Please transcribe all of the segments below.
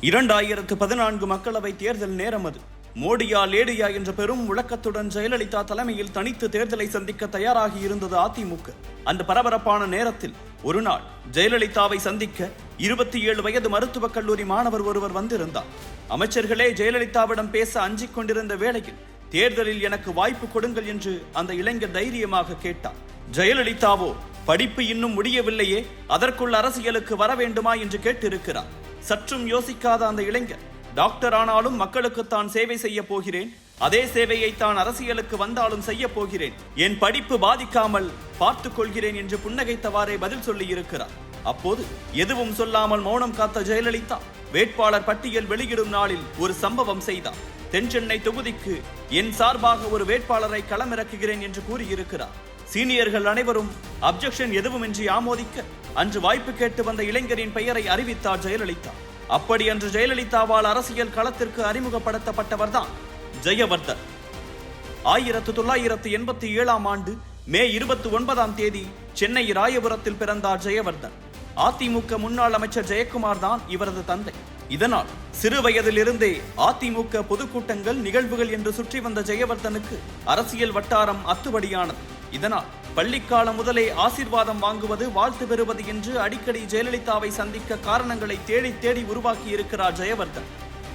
2014 மக்களவை தேர்தல் நேரம் அது. மோடியா லேடியா என்ற பெரும் முழக்கத்துடன் ஜெயலலிதா தலைமையில் தனித்து தேர்தலை சந்திக்க தயாராகி இருந்தது அதிமுக. அந்த பரபரப்பான நேரத்தில் ஒரு நாள் ஜெயலலிதாவை சந்திக்க 27 வயது மருத்துவக் கல்லூரி மாணவர் ஒருவர் வந்திருந்தார். அமைச்சர்களே ஜெயலலிதாவிடம் பேச அஞ்சிக் கொண்டிருந்த வேளையில் தேர்தலில் எனக்கு வாய்ப்பு கொடுங்கள் என்று அந்த இளைஞர் தைரியமாக கேட்டார். ஜெயலலிதாவோ படிப்பு இன்னும் முடியவில்லையே, அதற்குள் அரசியலுக்கு வர வேண்டுமா என்று கேட்டிருக்கிறார். சற்றும் யோசிக்காத அந்த இளைஞர், டாக்டர் ஆனாலும் மக்களுக்கு தான் சேவை செய்ய போகிறேன், அதே சேவையை தான் அரசியலுக்கு வந்தாலும் செய்ய போகிறேன், என் படிப்பு பாதிக்காமல் பார்த்துக் கொள்கிறேன் என்று புன்னகைத்தவாறே பதில் சொல்லி இருக்கிறார். அப்போது எதுவும் சொல்லாமல் மௌனம் காத்த ஜெயலலிதா வேட்பாளர் பட்டியல் வெளியிடும் நாளில் ஒரு சம்பவம் செய்தார். தென்சென்னை தொகுதிக்கு என் சார்பாக ஒரு வேட்பாளரை களமிறக்குகிறேன் என்று கூறியிருக்கிறார். சீனியர்கள் அனைவரும் அப்ஜெக்ஷன் எதுவுமின்றி ஆமோதிக்க அன்று வாய்ப்பு கேட்டு வந்த இளைஞரின் பெயரை அறிவித்தார் ஜெயலலிதா. அப்படி அன்று ஜெயலலிதாவால் அரசியல் களத்திற்கு அறிமுகப்படுத்தப்பட்டவர் தான் ஜெயவர்தன். 1987 ஆண்டு மே 29ஆம் தேதி சென்னை ராயபுரத்தில் பிறந்தார் ஜெயவர்தன். அதிமுக முன்னாள் அமைச்சர் ஜெயக்குமார் தான் இவரது தந்தை. இதனால் சிறு வயதிலிருந்தே அதிமுக பொதுக்கூட்டங்கள் நிகழ்வுகள் என்று சுற்றி வந்த ஜெயவர்தனுக்கு அரசியல் வட்டாரம் அத்துபடியானது. இதனால் பள்ளிக்காலம் முதலே ஆசீர்வாதம் வாங்குவது, வாழ்த்து பெறுவது என்று அடிக்கடி ஜெயலலிதாவை சந்திக்க காரணங்களை தேடி தேடி உருவாக்கி இருக்கிறார் ஜெயவர்தன்.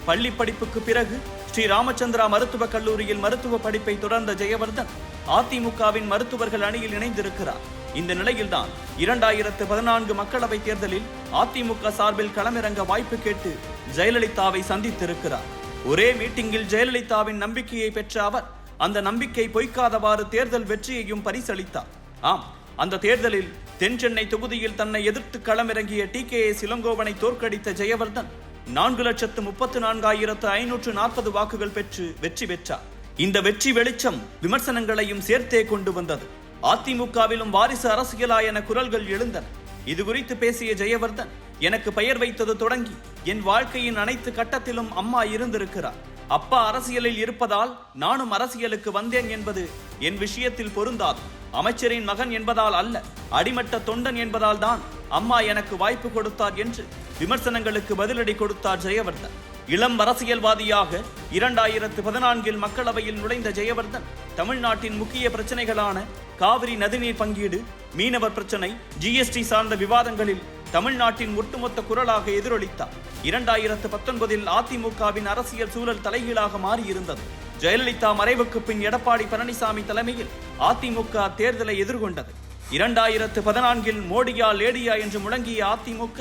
பள்ளி படிப்புக்கு பிறகு ஸ்ரீ ராமச்சந்திரா மருத்துவக் கல்லூரியில் மருத்துவ படிப்பை தொடர்ந்த ஜெயவர்தன் அதிமுகவின் மருத்துவர்கள் அணியில் இணைந்திருக்கிறார். இந்த நிலையில்தான் 2014 மக்களவை தேர்தலில் அதிமுக சார்பில் களமிறங்க வாய்ப்பு கேட்டு ஜெயலலிதாவை சந்தித்திருக்கிறார். ஒரே மீட்டிங்கில் ஜெயலலிதாவின் நம்பிக்கையை பெற்ற அவர் அந்த நம்பிக்கை பொய்க்காதவாறு தேர்தல் வெற்றியையும் பரிசளித்தார். ஆம், அந்த தேர்தலில் தென்சென்னை தொகுதியில் தன்னை எதிர்த்து களமிறங்கிய TKS இளங்கோவனை தோற்கடித்த ஜெயவர்தன் 4,34,540 வாக்குகள் பெற்று வெற்றி பெற்றார். இந்த வெற்றி வெளிச்சம் விமர்சனங்களையும் சேர்த்தே கொண்டு வந்தது. அதிமுகவிலும் வாரிசு அரசியலா என குரல்கள் எழுந்தன. இது குறித்து பேசிய ஜெயவர்தன், எனக்கு பெயர் வைத்தது தொடங்கி என் வாழ்க்கையின் அனைத்து கட்டத்திலும் அம்மா இருந்திருக்கிறார். அப்பா அரசியலில் இருப்பதால் நானும் அரசியலுக்கு வந்தேன் என்பது என் விஷயத்தில் பொருந்தாது. அமைச்சரின் மகன் என்பதால் அல்ல, அடிமட்ட தொண்டன் என்பதால் தான் அம்மா எனக்கு வாய்ப்பு கொடுத்தார் என்று விமர்சனங்களுக்கு பதிலடி கொடுத்தார் ஜெயவர்தன். இளம் அரசியல்வாதியாக 2014 மக்களவையில் நுழைந்த ஜெயவர்தன் தமிழ்நாட்டின் முக்கிய பிரச்சனைகளான காவிரி நதிநீர் பங்கீடு, மீனவர் பிரச்சனை, GST சார்ந்த விவாதங்களில் தமிழ்நாட்டின் ஒட்டுமொத்த குரலாக எதிரொலித்தார். 2019 அதிமுகவின் அரசியல் சூழல் தலைகீழாக மாறியிருந்தது. ஜெயலலிதா மறைவுக்கு பின் எடப்பாடி பழனிசாமி தலைமையில் அதிமுக தேர்தலை எதிர்கொண்டது. 2014 மோடியா லேடியா என்று முழங்கிய அதிமுக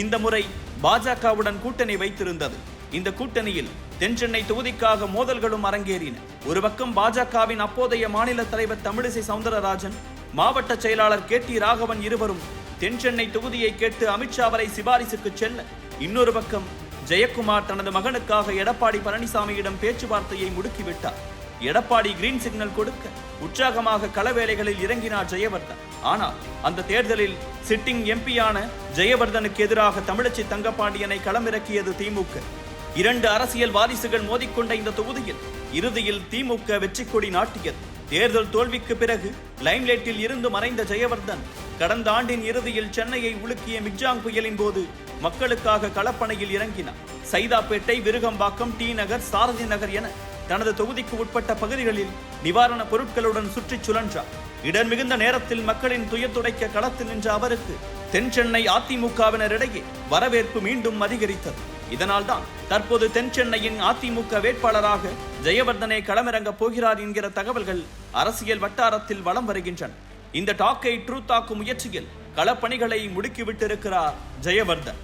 இந்த முறை பாஜகவுடன் கூட்டணி வைத்திருந்தது. இந்த கூட்டணியில் தென்சென்னை தொகுதிக்காக மோதல்களும் அரங்கேறின. ஒரு பக்கம் பாஜகவின் அப்போதைய மாநில தலைவர் தமிழிசை சவுந்தரராஜன், மாவட்ட செயலாளர் KT ராகவன் இருவரும் தென்சென்னை தொகுதியை கேட்டு அமித்ஷா வரை சிபாரிசுக்கு செல்ல, இன்னொரு பக்கம் ஜெயக்குமார் தனது மகனுக்காக எடப்பாடி பழனிசாமியிடம் பேச்சுவார்த்தையை முடுக்கிவிட்டார். எடப்பாடி கிரீன் சிக்னல் கொடுக்க உற்சாகமாக களவேளைகளில் இறங்கினார் ஜெயவர்தன். ஆனால் அந்த தேர்தலில் சிட்டிங் MP-யான ஜெயவர்தனுக்கு எதிராக தமிழச்சி தங்கப்பாண்டியனை களமிறக்கியது திமுக. 2 அரசியல் வாரிசுகள் மோதிக்கொண்ட இந்த தொகுதியில் இறுதியில் திமுக வெற்றி கொடி நாட்டியது. தேர்தல் தோல்விக்கு பிறகு லைம்லைட்டில் இருந்து மறைந்த ஜெயவர்தன் கடந்த ஆண்டின் இறுதியில் சென்னையை உலுக்கிய மிக்ஜாங் புயலின் போது மக்களுக்காக களப்பணியில் இறங்கினார். சைதாப்பேட்டை, விருகம்பாக்கம், T நகர், சாரதி நகர் என தனது தொகுதிக்கு உட்பட்ட பகுதிகளில் நிவாரணப் பொருட்களுடன் சுற்றிச் சுழன்றார். இடர் மிகுந்த நேரத்தில் மக்களின் துயர் துடைக்க களத்தில் நின்ற அவருக்கு தென்சென்னை அதிமுகவினரிடையே வரவேற்பு மீண்டும் அதிகரித்தது. இதனால்தான் தற்போது தென்சென்னையின் அதிமுக வேட்பாளராக ஜெயவர்தனை களமிறங்கப் போகிறார் என்கிற தகவல்கள் அரசியல் வட்டாரத்தில் வலம் வருகின்றன. இந்த டாக்கை ட்ரூத் ஆக்கும் முயற்சியில் களப்பணிகளை முடுக்கிவிட்டிருக்கிறார் ஜெயவர்தன்.